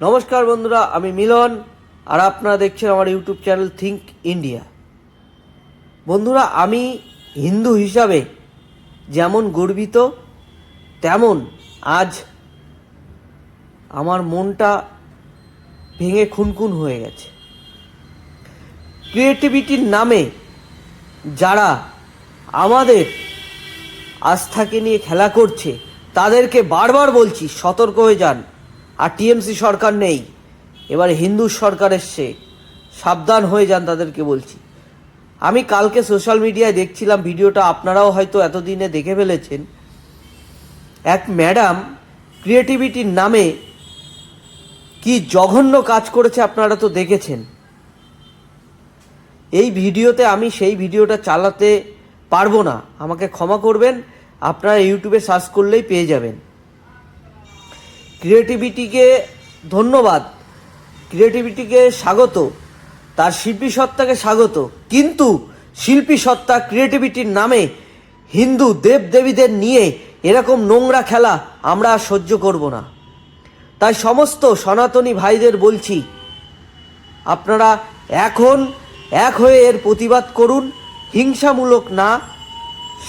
নমস্কার বন্ধুরা, আমি মিলন আর আপনারা দেখছেন আমার ইউটিউব চ্যানেল থিঙ্ক ইন্ডিয়া। বন্ধুরা, আমি হিন্দু হিসাবে যেমন গর্বিত তেমন আজ আমার মনটা ভেঙে খুনখুন হয়ে গেছে। ক্রিয়েটিভিটির নামে যারা আমাদের আস্থাকে নিয়ে খেলা করছে তাদেরকে বারবার বলছি সতর্ক হয়ে যান। আর টিএমসি সরকার নেই, এবার হিন্দু সরকার এসছে, সাবধান হয়ে যান তাদেরকে বলছি। আমি কালকে সোশ্যাল মিডিয়ায় দেখছিলাম ভিডিওটা, আপনারাও হয়তো এতদিনে দেখে ফেলেছেন। এক ম্যাডাম ক্রিয়েটিভিটির নামে কি জঘন্য কাজ করেছে আপনারা তো দেখেছেন। এই ভিডিওতে আমি সেই ভিডিওটা চালাতে পারবো না, আমাকে ক্ষমা করবেন। আপনারা ইউটিউবে সার্চ করলেই পেয়ে যাবেন। ক্রিয়েটিভিটিকে ধন্যবাদ, ক্রিয়েটিভিটিকে স্বাগত, তার শিল্পী সত্তাকে স্বাগত, কিন্তু শিল্পী সত্তা ক্রিয়েটিভিটির নামে হিন্দু দেবদেবীদের নিয়ে এরকম নোংরা খেলা আমরা সহ্য করব না। তাই সমস্ত সনাতনী ভাইদের বলছি, আপনারা এখন এক হয়ে এর প্রতিবাদ করুন, হিংসামূলক না,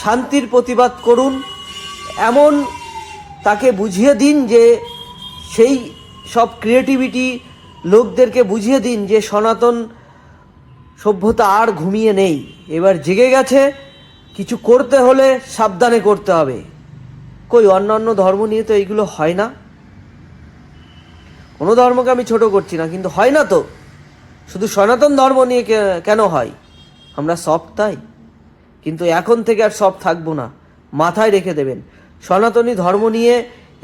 শান্তির প্রতিবাদ করুন। এমন তাকে বুঝিয়ে দিন যে সেই সব ক্রিয়েটিভিটি লোকদেরকে বুঝিয়ে দিন যে সনাতন সভ্যতা আর ঘুমিয়ে নেই, এবার জেগে গেছে। কিছু করতে হলে সাবধানে করতে হবে। কই অন্যান্য ধর্ম নিয়ে তো এইগুলো হয় না। কোনো ধর্মকে আমি ছোট করছি না, কিন্তু হয় না তো। শুধু সনাতন ধর্ম নিয়ে কেন হয়? আমরা সব তাই, কিন্তু এখন থেকে আর সব থাকবো না, মাথায় রেখে দেবেন। সনাতনী ধর্ম নিয়ে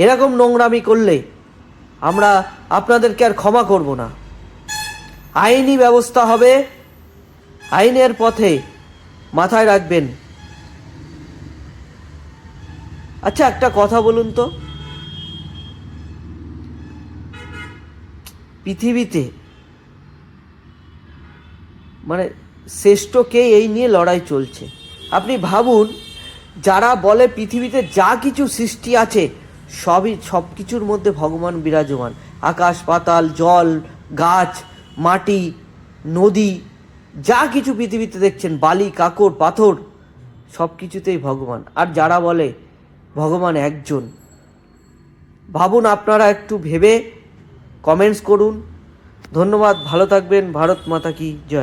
এরকম নোংরামি করলে আমরা আপনাদেরকে আর ক্ষমা করব না। আইনি ব্যবস্থা হবে, আইনের পথে, মাথায় রাখবেন। আচ্ছা, একটা কথা বলুন তো, পৃথিবীতে মানে শ্রেষ্ঠ কে, এই নিয়ে লড়াই চলছে। আপনি ভাবুন, যারা বলে পৃথিবীতে যা কিছু সৃষ্টি আছে সব কিছুর মধ্যে ভগবান বিরাজমান। আকাশ পাতাল, জল, গাছ, মাটি, নদী, যা কিছু পৃথিবীতে দেখছেন, বালি, কাকড়, পাথর, সব কিছুতেই ভগবান। আর যারা বলে ভগবান একজন, ভাবুন। আপনারা একটু ভেবে কমেন্টস করুন। ধন্যবাদ, ভালো থাকবেন। ভারত মাতা কি জয়।